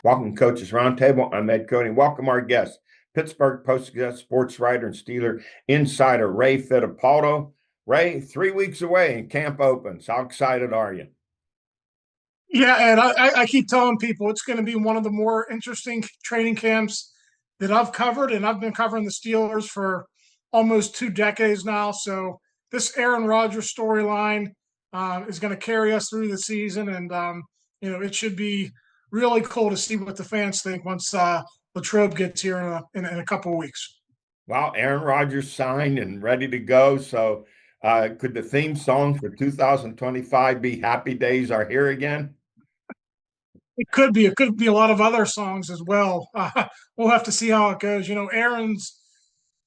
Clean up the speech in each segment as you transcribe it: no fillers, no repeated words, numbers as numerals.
Welcome, Coaches Roundtable. I'm Ed Cody. Welcome our guest, Pittsburgh Post-Gazette sports writer and Steeler insider Ray Fittipaldo. Ray, 3 weeks away and camp opens. How excited are you? Yeah, and I keep telling people it's going to be one of the more interesting training camps that I've covered, and I've been covering the Steelers for almost 2 decades now. So this Aaron Rodgers storyline is going to carry us through the season, and it should be really cool to see what the fans think once Latrobe gets here in a couple of weeks. Well, Aaron Rodgers signed and ready to go. So could the theme song for 2025 be Happy Days Are Here Again? It could be. It could be a lot of other songs as well. We'll have to see how it goes. Aaron's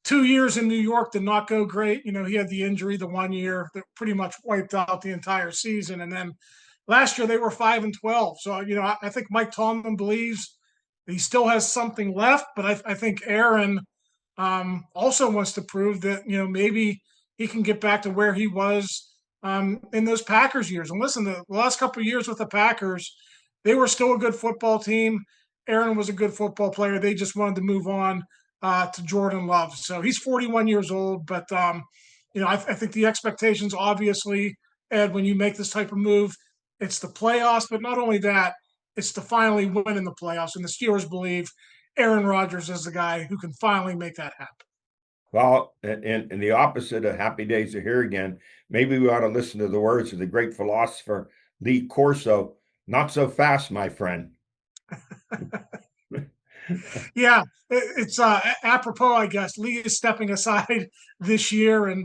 2 years in New York did not go great. He had the injury the one year that pretty much wiped out the entire season. And then last year they were 5-12. So, I think Mike Tomlin believes he still has something left, but I think Aaron also wants to prove that, maybe he can get back to where he was in those Packers years. And listen, the last couple of years with the Packers, they were still a good football team. Aaron was a good football player. They just wanted to move on to Jordan Love. So he's 41 years old, but I think the expectations, obviously, Ed, when you make this type of move, it's the playoffs, but not only that, it's to finally win in the playoffs. And the Steelers believe Aaron Rodgers is the guy who can finally make that happen. Well, in the opposite of Happy Days Are Here Again, maybe we ought to listen to the words of the great philosopher Lee Corso. Not so fast, my friend. Yeah, it's apropos, I guess. Lee is stepping aside this year, and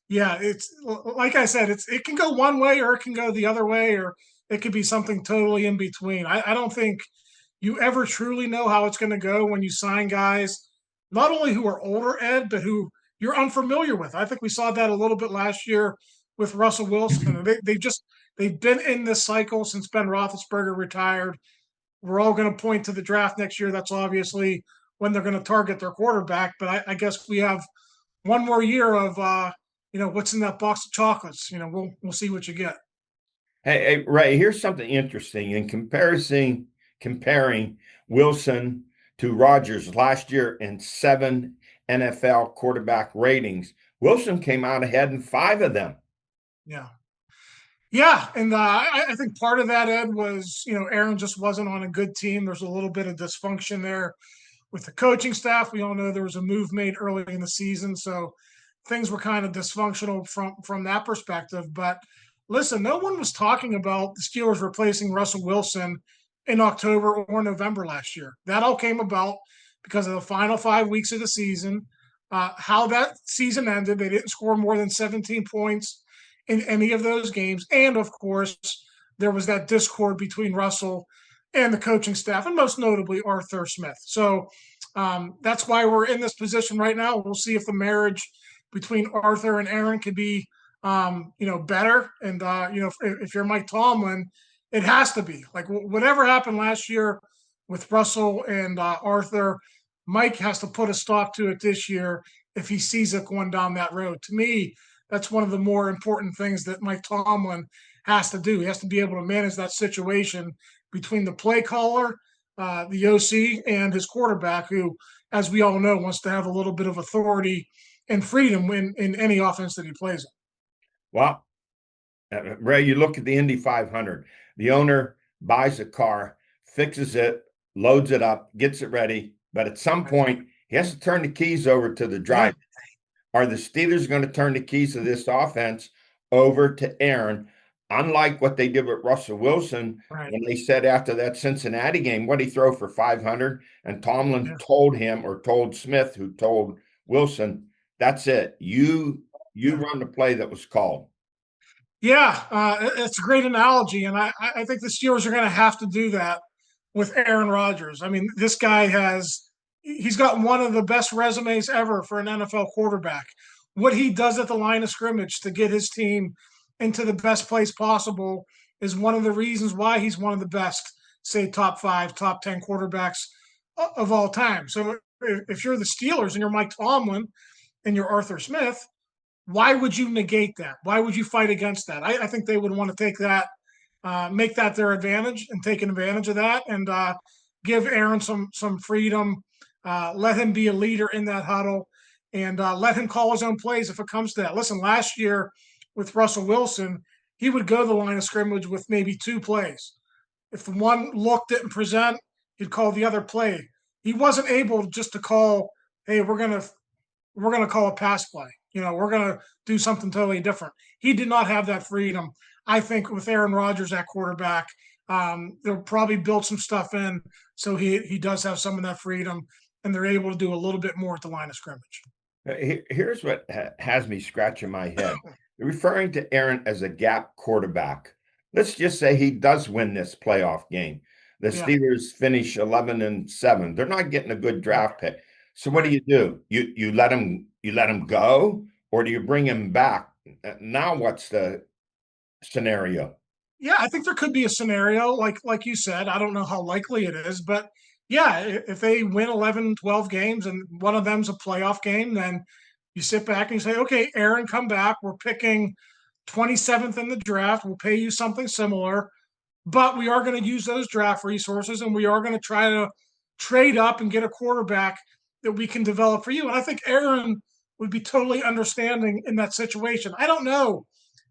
yeah, it's like I said, it can go one way or it can go the other way, or it could be something totally in between. I don't think you ever truly know how it's going to go when you sign guys, not only who are older, Ed, but who you're unfamiliar with. I think we saw that a little bit last year with Russell Wilson. They've been in this cycle since Ben Roethlisberger retired. We're all going to point to the draft next year. That's obviously when they're going to target their quarterback. But I guess we have one more year of what's in that box of chocolates. We'll see what you get. Hey, Ray, here's something interesting in comparing Wilson to Rodgers last year in 7 NFL quarterback ratings. Wilson came out ahead in 5 of them. Yeah. Yeah, and I think part of that, Ed, was Aaron just wasn't on a good team. There's a little bit of dysfunction there with the coaching staff. We all know there was a move made early in the season, so things were kind of dysfunctional from that perspective. But listen, no one was talking about the Steelers replacing Russell Wilson in October or November last year. That all came about because of the final 5 weeks of the season. How that season ended, they didn't score more than 17 points in any of those games. And of course, there was that discord between Russell and the coaching staff, and most notably Arthur Smith. So that's why we're in this position right now. We'll see if the marriage between Arthur and Aaron could be, better. And if you're Mike Tomlin, it has to be like whatever happened last year with Russell and Arthur. Mike has to put a stop to it this year if he sees it going down that road. To me, that's one of the more important things that Mike Tomlin has to do. He has to be able to manage that situation between the play caller, the OC, and his quarterback, who, as we all know, wants to have a little bit of authority and freedom in any offense that he plays in. Well, Ray, you look at the Indy 500. The owner buys a car, fixes it, loads it up, gets it ready, but at some point he has to turn the keys over to the Yeah. driver. Are the Steelers going to turn the keys of this offense over to Aaron, unlike what they did with Russell Wilson Right. when they said after that Cincinnati game, what he throw for 500? And Tomlin Yeah. told him, or told Smith, who told Wilson, that's it. You Yeah. run the play that was called. Yeah, it's a great analogy, and I think the Steelers are going to have to do that with Aaron Rodgers. I mean, this guy he's got one of the best resumes ever for an NFL quarterback. What he does at the line of scrimmage to get his team into the best place possible is one of the reasons why he's one of the best, say, top 5, top 10 quarterbacks of all time. So if you're the Steelers and you're Mike Tomlin and you're Arthur Smith, why would you negate that? Why would you fight against that? I think they would want to take that, make that their advantage and take advantage of that. And give Aaron some freedom, let him be a leader in that huddle, and let him call his own plays if it comes to that. Listen, last year with Russell Wilson, he would go to the line of scrimmage with maybe 2 plays. If the one look didn't present, he'd call the other play. He wasn't able just to call, hey, we're gonna call a pass play. We're gonna do something totally different. He did not have that freedom. I think with Aaron Rodgers at quarterback, they'll probably build some stuff in so he does have some of that freedom, and they're able to do a little bit more at the line of scrimmage. Here's what has me scratching my head. You're referring to Aaron as a gap quarterback. Let's just say he does win this playoff game. The Yeah. Steelers finish 11-7. They're not getting a good draft pick. So what Right. do? You let him go, or do you bring him back? Now what's the scenario? Yeah, I think there could be a scenario like you said. I don't know how likely it is, but yeah, if they win 11, 12 games and one of them's a playoff game, then you sit back and you say, okay, Aaron, come back. We're picking 27th in the draft. We'll pay you something similar, but we are going to use those draft resources and we are going to try to trade up and get a quarterback that we can develop for you. And I think Aaron would be totally understanding in that situation. I don't know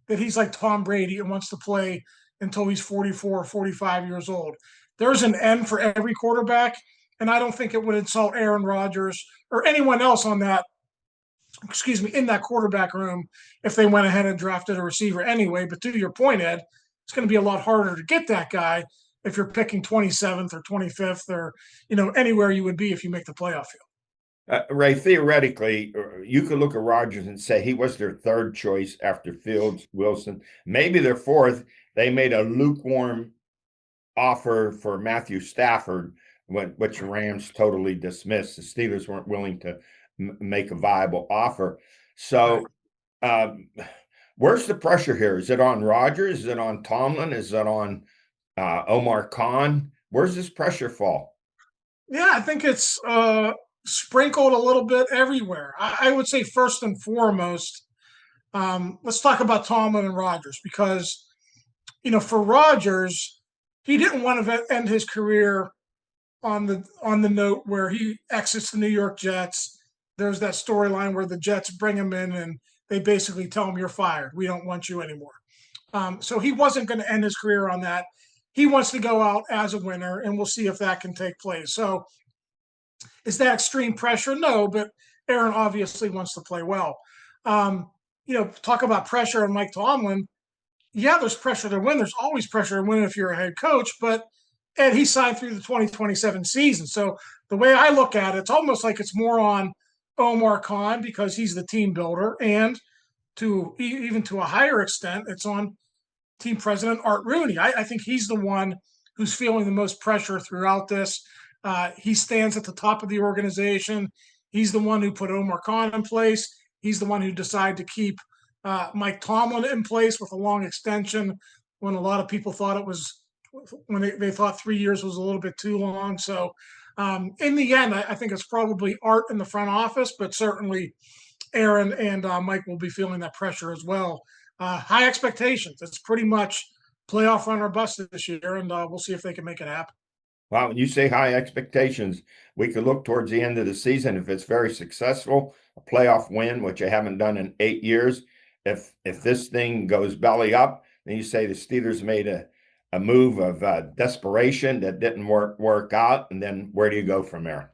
that he's like Tom Brady and wants to play until he's 44 or 45 years old. There's an end for every quarterback, and I don't think it would insult Aaron Rodgers or anyone else on that, in that quarterback room if they went ahead and drafted a receiver anyway. But to your point, Ed, it's going to be a lot harder to get that guy if you're picking 27th or 25th or, anywhere you would be if you make the playoff field. Ray, theoretically, you could look at Rodgers and say he was their third choice after Fields, Wilson, maybe their fourth. They made a lukewarm offer for Matthew Stafford, which Rams totally dismissed. The Steelers weren't willing to make a viable offer. So, where's the pressure here? Is it on Rodgers? Is it on Tomlin? Is it on Omar Khan? Where's this pressure fall? Yeah, I think it's sprinkled a little bit everywhere. I would say first and foremost, let's talk about Tomlin and Rodgers because, for Rodgers, he didn't want to end his career on the note where he exits the New York Jets. There's that storyline where the Jets bring him in and they basically tell him, "You're fired. We don't want you anymore." So he wasn't going to end his career on that. He wants to go out as a winner, and we'll see if that can take place. So is that extreme pressure? No, but Aaron obviously wants to play well. Talk about pressure on Mike Tomlin. Yeah, there's pressure to win. There's always pressure to win if you're a head coach, but Ed, he signed through the 2027 season. So the way I look at it, it's almost like it's more on Omar Khan because he's the team builder, and even to a higher extent, it's on team president Art Rooney. I think he's the one who's feeling the most pressure throughout this. He stands at the top of the organization. He's the one who put Omar Khan in place. He's the one who decided to keep Mike Tomlin in place with a long extension when a lot of people thought it was when they thought 3 years was a little bit too long. So in the end, I think it's probably Art in the front office, but certainly Aaron and Mike will be feeling that pressure as well. High expectations. It's pretty much playoff run or bust this year, and we'll see if they can make it happen. Well, when you say high expectations, we could look towards the end of the season. If it's very successful, a playoff win, which I haven't done in 8 years. If this thing goes belly up, then you say the Steelers made a move of desperation that didn't work out, and then where do you go from there?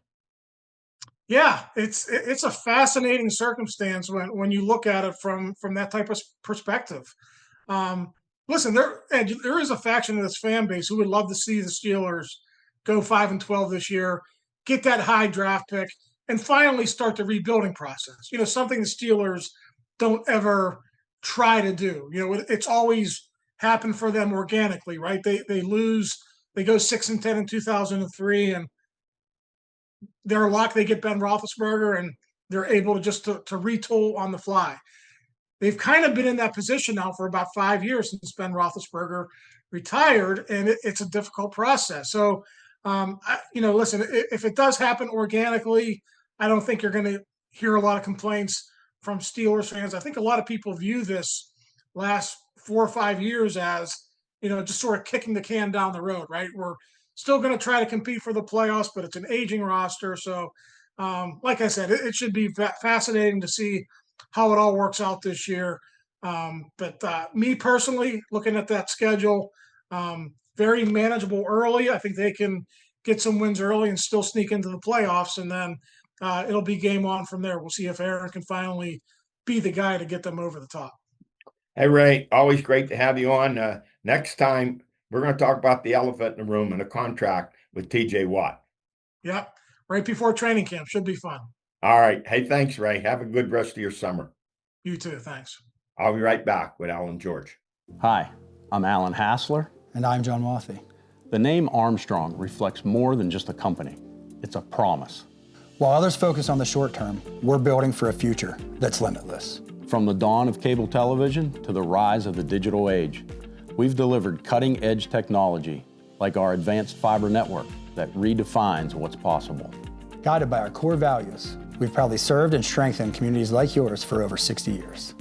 Yeah, it's a fascinating circumstance when you look at it from that type of perspective. Listen, there is a faction of this fan base who would love to see the Steelers go 5-12 this year, get that high draft pick, and finally start the rebuilding process. Something the Steelers don't ever try to do. It's always happened for them organically, right? They lose, they go 6-10 in 2003, and they're lucky they get Ben Roethlisberger, and they're able to just to retool on the fly. They've kind of been in that position now for about 5 years since Ben Roethlisberger retired, and it's a difficult process. So, listen, if it does happen organically, I don't think you're going to hear a lot of complaints from Steelers fans. I think a lot of people view this last 4 or 5 years as, just sort of kicking the can down the road, right? We're still going to try to compete for the playoffs, but it's an aging roster. So, like I said, it should be fascinating to see how it all works out this year. But me personally, looking at that schedule, very manageable early. I think they can get some wins early and still sneak into the playoffs, and then it'll be game on from there. We'll see if Aaron can finally be the guy to get them over the top. Hey, Ray, always great to have you on. Next time, we're going to talk about the elephant in the room and a contract with TJ Watt. Yep, right before training camp. Should be fun. All right. Hey, thanks, Ray. Have a good rest of your summer. You too. Thanks. I'll be right back with Alan George. Hi, I'm Alan Hassler. And I'm John Moffey. The name Armstrong reflects more than just a company. It's a promise. While others focus on the short term, we're building for a future that's limitless. From the dawn of cable television to the rise of the digital age, we've delivered cutting-edge technology like our advanced fiber network that redefines what's possible. Guided by our core values, we've proudly served and strengthened communities like yours for over 60 years.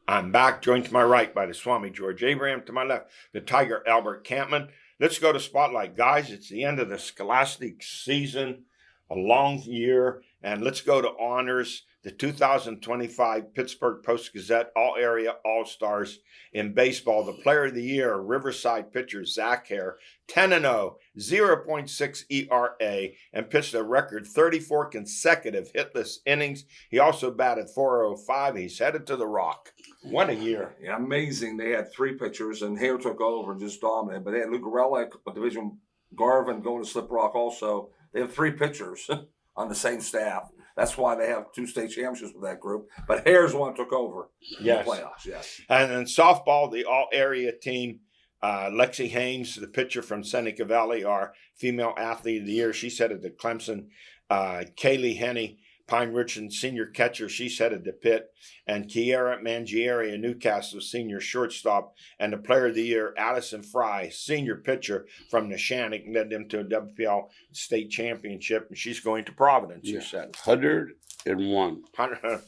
I'm back, joined to my right by the Swami George Abraham, to my left, the Tiger Albert Campman. Let's go to Spotlight. Guys, it's the end of the scholastic season, a long year, and let's go to honors. The 2025 Pittsburgh Post-Gazette All-Area All-Stars in baseball. The Player of the Year, Riverside pitcher Zach Hare, 10-0, 0.6 ERA, and pitched a record 34 consecutive hitless innings. He also batted .405. He's headed to the Rock. What a year. Yeah, amazing. They had three pitchers, and Hare took over and just dominated. But they had Lucarella, a Division Garvin going to Slip Rock also. They have three pitchers on the same staff. That's why they have two state championships with that group. But Hare's the one who took over in the playoffs, yes. And then softball, the all-area team, Lexi Haynes, the pitcher from Seneca Valley, our female athlete of the year. She's headed to Clemson. Kaylee Henney, Pine Richland senior catcher, she's headed to Pitt. And Kiera Mangieri, a Newcastle senior shortstop. And the player of the year, Addison Fry, senior pitcher from Neshannock, led them to a WPIAL state championship. And she's going to Providence, you said. 101.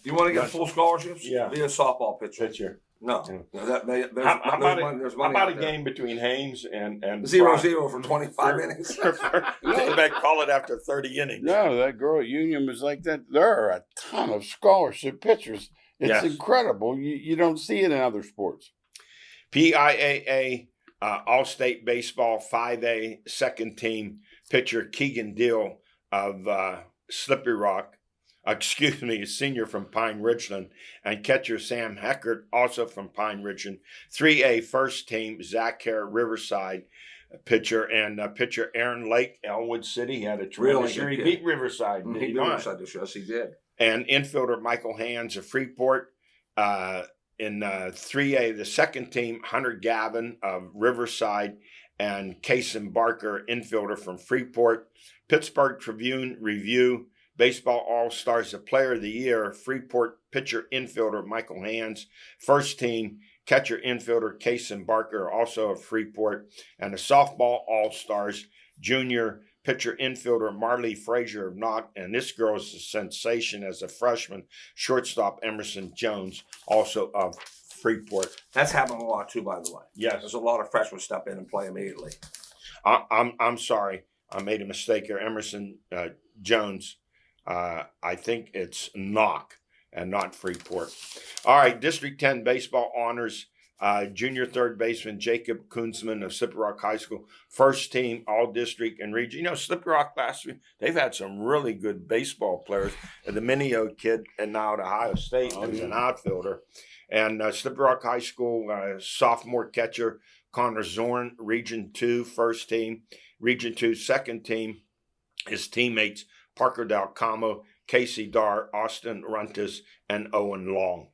You want to get full scholarships? Yeah. Be a softball pitcher. No. There's money how about a out there. game between Haynes and 0-0 for 25 innings? They call it after 30 innings. No, that girl at Union was like that. There are a ton of scholarship pitchers. It's incredible. You don't see it in other sports. PIAA All-State Baseball 5A second team pitcher Keegan Deal of Slippery Rock, a senior from Pine Richland, and catcher Sam Heckert, also from Pine Richland. 3A first team, Zach Hare, Riverside pitcher, and pitcher Aaron Lake, Elwood City. He had a tremendous year. He beat Riverside. He beat Riverside this year. Yes, he did. And infielder Michael Hands of Freeport. In 3A, the second team, Hunter Gavin of Riverside, and Kason Barker, infielder from Freeport. Pittsburgh Tribune Review, Baseball All-Stars, the Player of the Year, Freeport pitcher infielder Michael Hands. First team, catcher infielder Kason Barker, also of Freeport. And the Softball All-Stars, junior pitcher infielder Marley Frazier of Knott. And this girl is a sensation as a freshman, shortstop Emerson Jones, also of Freeport. That's happening a lot too, by the way. Yes. There's a lot of freshmen step in and play immediately. I'm sorry. I made a mistake here. Emerson Jones. I think it's Knock and not Freeport. All right, District 10 baseball honors. Junior third baseman Jacob Kunzman of Slippery Rock High School. First team, all district and region. You know, Slippery Rock last week, they've had some really good baseball players. The Minio kid and now at Ohio State as an outfielder. And Slippery Rock High School sophomore catcher Connor Zorn, Region 2 first team. Region 2 second team, his teammates Parker Dalcamo, Casey Dar, Austin Runtis, and Owen Long.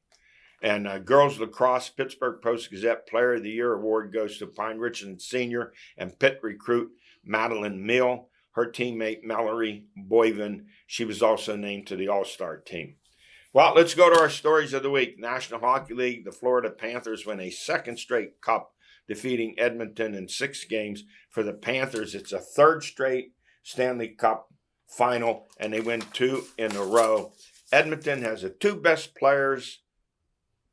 And girls lacrosse, Pittsburgh Post-Gazette Player of the Year award goes to Pine Richland senior and Pitt recruit Madeline Mill. Her teammate Mallory Boyven, she was also named to the All-Star team. Well, let's go to our stories of the week. National Hockey League, the Florida Panthers win a second straight cup, defeating Edmonton in 6 games. For the Panthers, it's a third straight Stanley Cup final, and they win 2 in a row. Edmonton has the 2 best players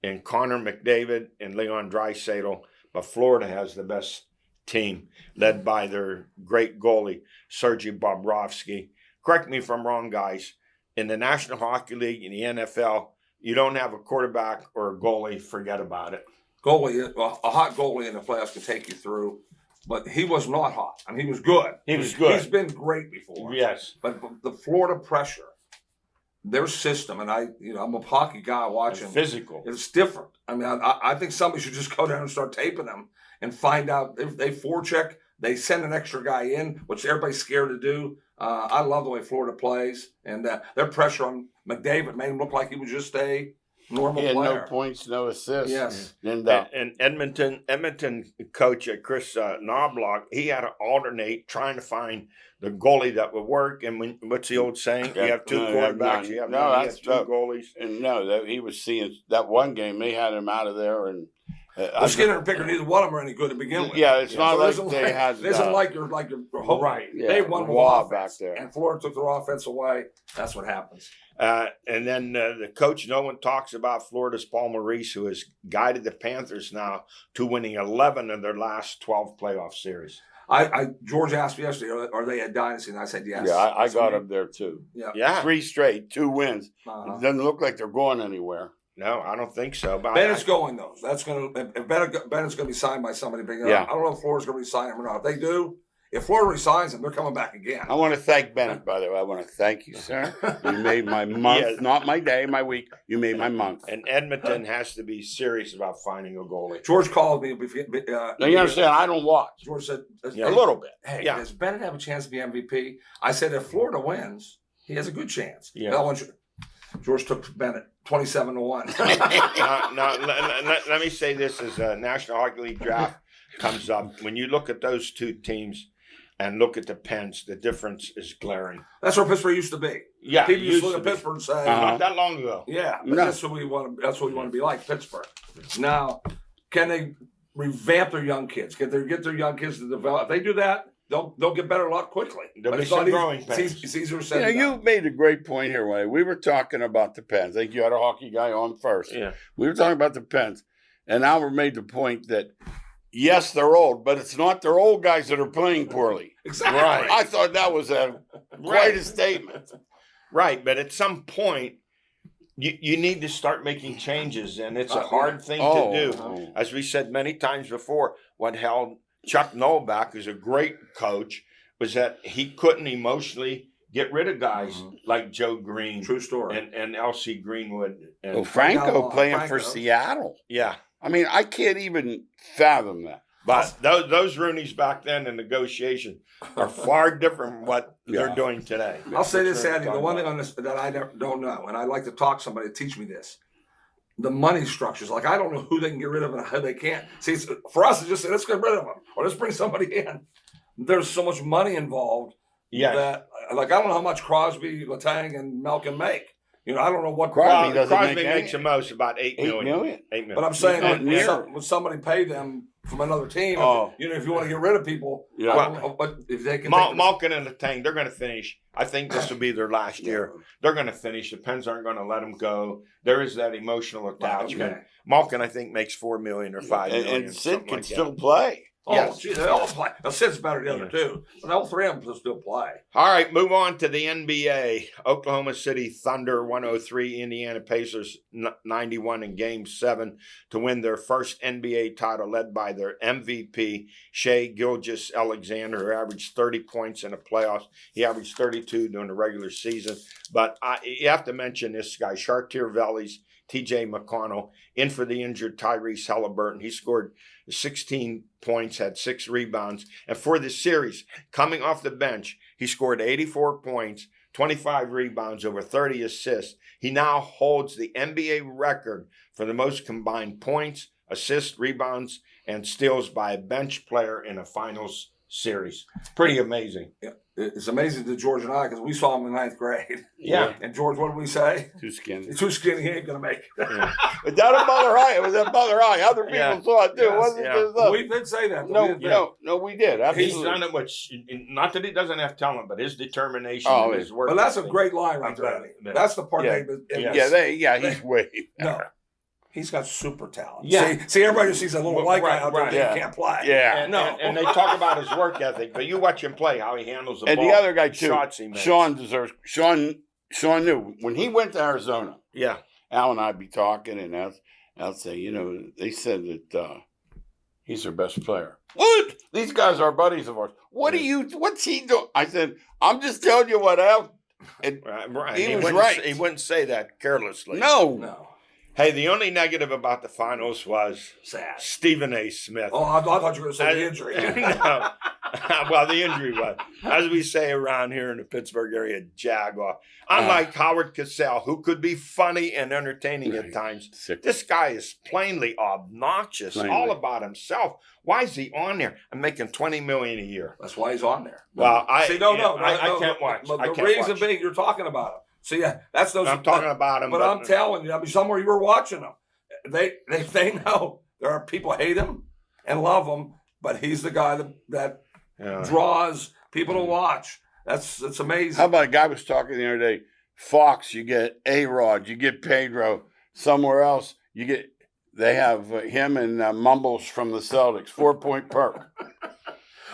in Connor McDavid and Leon Draisaitl, but Florida has the best team led by their great goalie, Sergei Bobrovsky. Correct me if I'm wrong, guys. In the National Hockey League, in the NFL, you don't have a quarterback or a goalie, forget about it. Goalie, well, a hot goalie in the playoffs can take you through, but he was not hot. I mean, he was good. He was good. He's been great before. Yes. But the Florida pressure, their system, and I'm a hockey guy watching. It's physical. It's different. I mean, I think somebody should just go down and start taping them and find out if they forecheck. They send an extra guy in, which everybody's scared to do. I love the way Florida plays, and their pressure on McDavid made him look like he was just a normal He had player. no points, no assists. Yes. And And Edmonton coach Chris Knobloch, he had to alternate trying to find the goalie that would work. And what's the old saying? You have two quarterbacks. You have two goalies. And he was seeing that one game. They had him out of there, and Skinner and Picker, neither one of them are any good to begin with. Yeah, it's not like it they had. It isn't like you're hoping. Right. Yeah, They won with Waugh offense, back there. and Florida took their offense away. That's what happens. And then the coach no one talks about, Florida's Paul Maurice, who has guided the Panthers now to winning 11 of their last 12 playoff series. George asked me yesterday, are they a dynasty? And I said yes. Yeah, I got them there too. Yeah. 3 straight, 2 wins. Uh-huh. It doesn't look like they're going anywhere. No, I don't think so. But Bennett's going though. That's going to. If Bennett's going to be signed by somebody big. Yeah. I don't know if Florida's going to resign him or not. If they do, if Florida resigns him, they're coming back again. I want to thank Bennett, by the way. I want to thank you, sir. You made my month, Yes. not my day, my week. You made my month. And Edmonton has to be serious about finding a goalie. George called me. Now you understand? I don't watch. George said A little bit. Hey, Yeah. does Bennett have a chance to be MVP? I said, if Florida wins, he has a good chance. Yeah. I want you. George took Bennett 27-1. Now, let me say this as a National Hockey League draft comes up. When you look at those two teams and look at the Pens, the difference is glaring. That's where Pittsburgh used to be. Yeah, People used to used look to at be. Pittsburgh and say, Not that long ago. yeah, but No. that's what we want. That's what we want to be like, Pittsburgh. Now, can they revamp their young kids? Get their young kids to develop? If they do that, they'll get better a lot quickly. There'll But be it's some not easy. growing pains. It's easier said than You done. made a great point here, Wade. We were talking about the Pens. I think you had a hockey guy on first. Yeah. We were talking about the Pens. And Albert made the point that, yes, they're old, but it's not their old guys that are playing poorly. Exactly. Right. I thought that was quite a statement. Right, but at some point, you need to start making changes, and it's a hard thing to do. As we said many times before, what held Chuck Noll back, who's a great coach, was that he couldn't emotionally get rid of guys like Joe Green True story. and L.C. Greenwood. And, Well, Franco playing Franco. for Seattle. yeah, I mean, I can't even fathom that. but those Roonies back then in negotiation are far different from what they're Yeah. doing today. I'll say this, Sure, Andy. The talk one thing about on this that I don't know, and I'd like to talk to somebody to teach me this. The money structures. Like, I don't know who they can get rid of and how they can't. See, for us, it's just say, let's get rid of them or let's bring somebody in. There's so much money involved Yes. that, like, I don't know how much Crosby, Letang, and Malkin make. You know, I don't know what. Crosby doesn't Crosby make makes any- the most, about $8 $8 million. million. $8 million. But I'm saying, Not near. would somebody pay them from another team? Oh. You know, if you want to get rid of people, Yeah. I don't know, but if they can. Malkin and the Tank, they're going to finish. I think this will be their last year. They're going to finish. The Pens aren't going to let them go. There is that emotional attachment. Okay. Malkin, I think, makes $4 million or $5 million. And Sid something can like still that. play. Oh, Yes. gee, they all play. Now, Sid's better than the other two, but all three of them can still play. All right, move on to the NBA. Oklahoma City Thunder 103, Indiana Pacers 91 in Game 7 to win their first NBA title, led by their MVP, Shai Gilgeous-Alexander, who averaged 30 points in the playoffs. He averaged 32 during the regular season. But you have to mention this guy, Chartier Vellies, TJ McConnell, in for the injured Tyrese Halliburton. He scored 16 points, had 6 rebounds. And for the series, coming off the bench, he scored 84 points, 25 rebounds, over 30 assists. He now holds the NBA record for the most combined points, assists, rebounds, and steals by a bench player in a finals series. Pretty amazing. Yeah. It's amazing to George and I because we saw him in 9th grade. Yeah. And George, what did we say? Too skinny. He's too skinny. He ain't gonna make it. But that a Butler High. It was at Butler High. Other people Yeah. saw it too. It Yes, wasn't yeah. just us. We did say that. No, we did. He's Absolutely. done it with, not that he doesn't have talent, but his determination Oh, and his work. But that's a ethic. great line right there. Yeah. That's the part Yeah. they. Yeah. Yeah, he's way. No. He's got super talent. Yeah. See, everybody just sees a little white guy out there right. that can't play. Yeah. And they talk about his work ethic, but you watch him play, how he handles the And ball. the other guy too, shots he makes. Sean knew when he went to Arizona. Yeah. Al and I'd be talking, and I'll say, they said that he's their best player. What? These guys are buddies of ours. What's he doing? I said, I'm just telling you what Al. And Right. he was wouldn't- right. He wouldn't say that carelessly. No. Hey, the only negative about the finals was Sad. Stephen A. Smith. Oh, I thought you were going to say the injury. No. Well, the injury was, as we say around here in the Pittsburgh area, jaguar. Unlike Howard Cosell, who could be funny and entertaining at times, this guy is plainly obnoxious, all about himself. Why is he on there? I'm making $20 million a year. That's why he's on there. Well, I can't watch. But I the can't reason watch. being, you're talking about him. See, that's those. I'm talking about him, but I'm telling you, I mean, somewhere you were watching them. They know there are people hate him and love him, but he's the guy that draws people to watch. It's amazing. How about a guy was talking the other day? Fox, you get A-Rod, you get Pedro. Somewhere else, they have him and Mumbles from the Celtics. 4-point perk.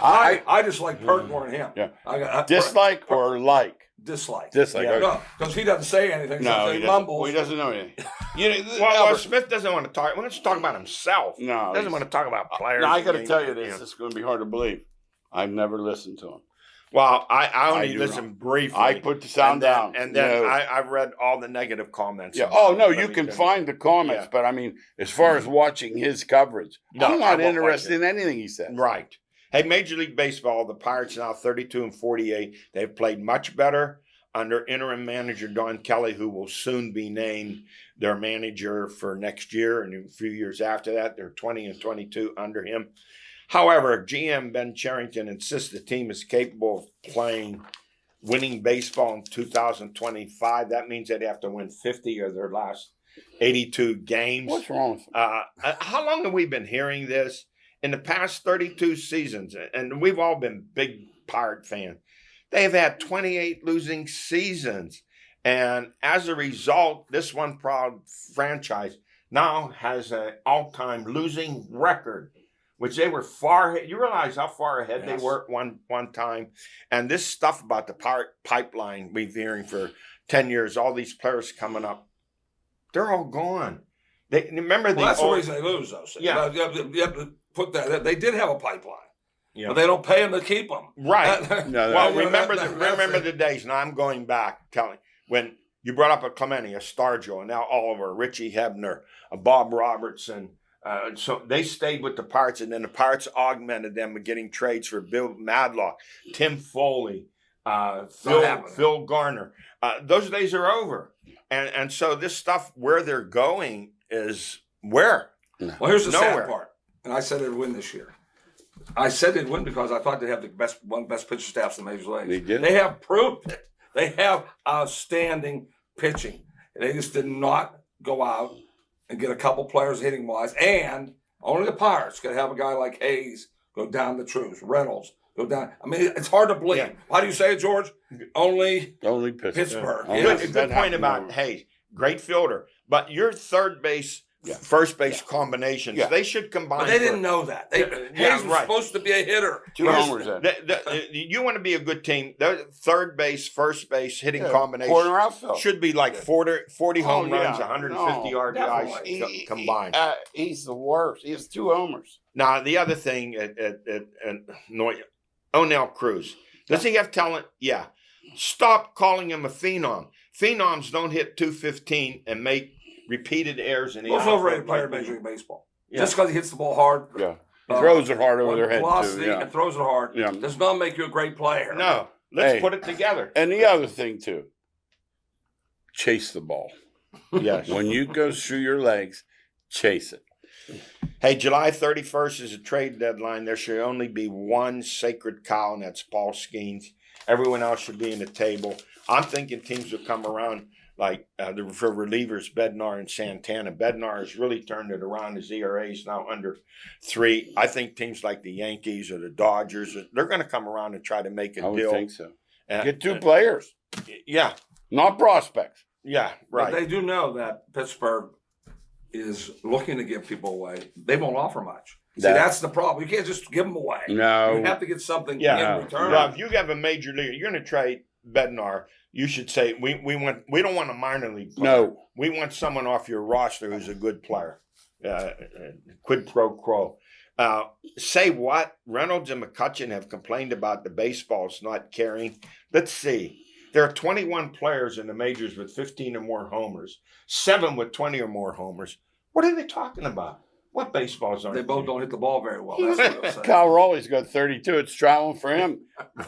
I just like Perk more than him. Yeah. Dislike or like? Dislike. Dislike. Yeah. No, because he doesn't say anything. No, he he mumbles. Well, he doesn't know anything. Well, Smith doesn't want to talk. He wants to talk about himself. No, he doesn't want to talk about players. No, I got to tell you this. It's going to be hard to believe. I've never listened to him. Well, I only listened briefly. I put the sound down. And then I've read all the negative comments. Yeah. Oh, no, you can find the comments. Yeah. But, I mean, as far as watching his coverage, I'm not interested in anything he says. Right. Hey, Major League Baseball, the Pirates now 32-48. They've played much better under interim manager Don Kelly, who will soon be named their manager for next year and a few years after that. They're 20-22 under him. However, GM Ben Cherington insists the team is capable of playing winning baseball in 2025. That means they'd have to win 50 of their last 82 games. What's wrong with them? How long have we been hearing this? In the past 32 seasons, and we've all been big Pirate fans, they have had 28 losing seasons. And as a result, this one proud franchise now has an all-time losing record, which they were far ahead. You realize how far ahead they were at one time. And this stuff about the Pirate pipeline we've been hearing for 10 years, all these players coming up, they're all gone. That's the reason they lose, though. So you have to put that. They did have a pipeline. Yeah. But they don't pay them to keep them. Right. Remember the days, and I'm going back, telling when you brought up a Clemente, a Stargell, and now Oliver, Richie Hebner, Bob Robertson. So they stayed with the Pirates, and then the Pirates augmented them with getting trades for Bill Madlock, Tim Foley, Phil Garner. Those days are over. And so this stuff, where they're going is where? Well, here's the sad part. And I said they'd win this year. I said they'd win because I thought they'd have one of the best pitching staffs in the Major Leagues. They did. They have proved it. They have outstanding pitching. They just did not go out and get a couple players hitting wise. And only the Pirates could have a guy like Hayes go down the truth. Reynolds go down. I mean, it's hard to believe. Yeah. How do you say it, George? Only Pittsburgh. Yeah. Good point about Hayes. Great fielder. But your third base, first base combinations, they should combine. But they didn't know that. Hayes was supposed to be a hitter. 2 homers. You want to be a good team. The third base, first base hitting combination corner outfield should be like 40 home runs, 150 RBIs combined. He's the worst. He has 2 homers. Now, the other thing, O'Neill Cruz. Does he have talent? Yeah. Stop calling him a phenom. Phenoms don't hit 215 and make repeated errors in the outfield. Most overrated player in Major League Baseball. Just because he hits the ball hard. Yeah. He throws it hard over their head, velocity, too. And throws it hard. Yeah. Does not make you a great player. No. Let's put it together. And the other thing, too. Chase the ball. Yes. When you go through your legs, chase it. Hey, July 31st is a trade deadline. There should only be one sacred cow, and that's Paul Skeens. Everyone else should be in the table. I'm thinking teams will come around like for relievers, Bednar and Santana. Bednar has really turned it around. His ERA is now under 3. I think teams like the Yankees or the Dodgers, they're going to come around and try to make a deal. I would think so. Get 2 players. Yeah. Not prospects. Yeah, right. But they do know that Pittsburgh is looking to give people away, they won't offer much. See, That- that's the problem. You can't just give them away. No. You have to get something Yeah. in return. Well, if you have a major league, you're going to trade Bednar. You should say we don't want a minor league player. No. We want someone off your roster who's a good player. Quid pro quo. Say what? Reynolds and McCutcheon have complained about the baseballs not carrying. Let's see. There are 21 players in the majors with 15 or more homers, 7 with 20 or more homers. What are they talking about? What baseballs are They both don't hit the ball very well. That's what I'm saying. Kyle Raleigh's got 32. It's traveling for him.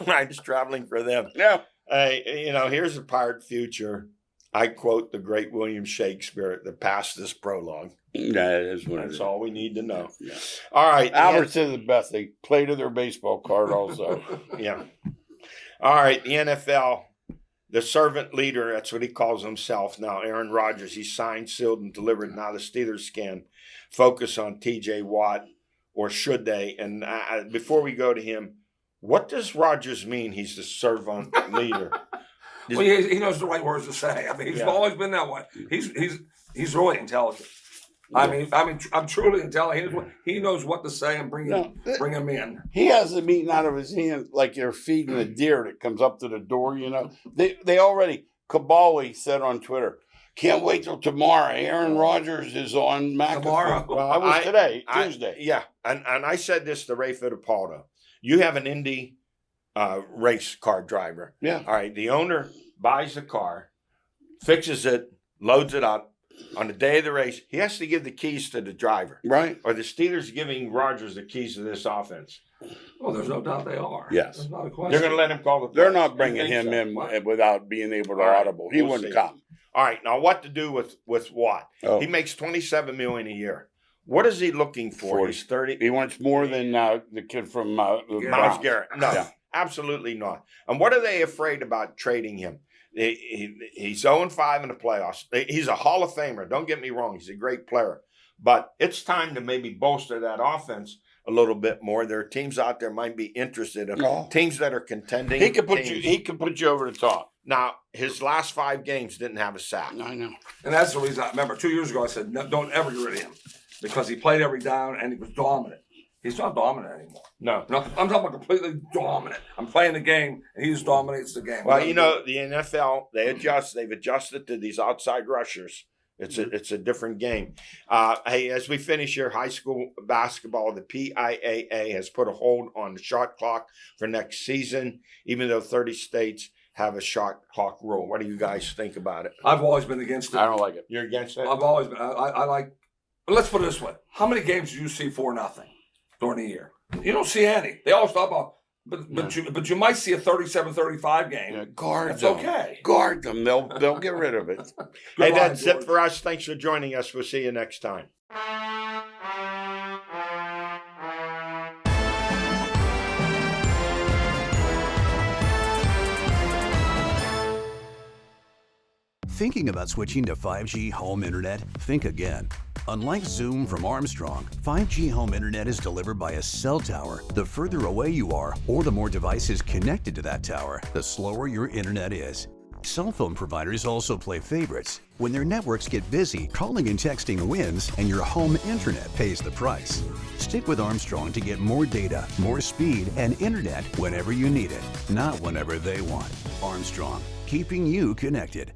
Right, it's traveling for them. Yeah. Here's a Pirate future. I quote the great William Shakespeare, the past is prologue. That is what it That's is. all we need to know. Yeah. All right. Albert said the best. They play to their baseball card also. Yeah. All right. The NFL, the servant leader, that's what he calls himself now, Aaron Rodgers. He's signed, sealed, and delivered. Now the Steelers can focus on TJ Watt, or should they? And before we go to him, what does Rodgers mean he's the servant leader? Well, he knows the right words to say. I mean, he's always been that way. He's really intelligent. I mean, I'm truly intelligent. He knows what to say and bring him in. He has them eating out of his hand like you're feeding a deer that comes up to the door, you know. They already, Kabali said on Twitter, can't wait till tomorrow. Aaron Rodgers is on McAfee. Tomorrow. Well, I was today, Tuesday. Yeah. And I said this to Ray Fittipaldo. You have an Indy race car driver. Yeah. All right. The owner buys the car, fixes it, loads it up. On the day of the race, he has to give the keys to the driver. Right. Are the Steelers giving Rodgers the keys to this offense? Well, there's no doubt they are. Yes. There's not a question. They're going to let him call the They're plays. not You bringing think him so? in without being able to All right. audible. He We'll wouldn't see. come. All right. Now, what to do with Watt? Oh. He makes $27 million a year. What is he looking for? 40. He's 30. He wants more than the kid from Miles Browns. Garrett. No, Yeah. absolutely not. And what are they afraid about trading him? He's 0-5 in the playoffs. He's a Hall of Famer. Don't get me wrong. He's a great player. But it's time to maybe bolster that offense a little bit more. There are teams out there might be interested in teams that are contending. He could put you over the top. Now, his last 5 games didn't have a sack. I know. And that's the reason I remember 2 years ago I said, no, don't ever get rid of him because he played every down and he was dominant. He's not dominant anymore. No. I'm talking about completely dominant. I'm playing the game and he just dominates the game. Well, you know, the NFL, they've adjusted to these outside rushers. It's a different game. Hey, as we finish here, high school basketball, the PIAA has put a hold on the shot clock for next season, even though 30 states have a shot clock rule. What do you guys think about it? I've always been against it. I don't like it. You're against it? I've always been. I like. Let's put it this way: how many games do you see 4-0 during the year? You don't see any. They all stop off. But you might see a 37-35 game. Yeah, guard That's them. okay. Guard them. They'll get rid of it. Hey, Good that's line, it for us. Thanks for joining us. We'll see you next time. Thinking about switching to 5G home internet? Think again. Unlike Zoom from Armstrong, 5G home internet is delivered by a cell tower. The further away you are, or the more devices connected to that tower, the slower your internet is. Cell phone providers also play favorites. When their networks get busy, calling and texting wins, and your home internet pays the price. Stick with Armstrong to get more data, more speed, and internet whenever you need it, not whenever they want. Armstrong, keeping you connected.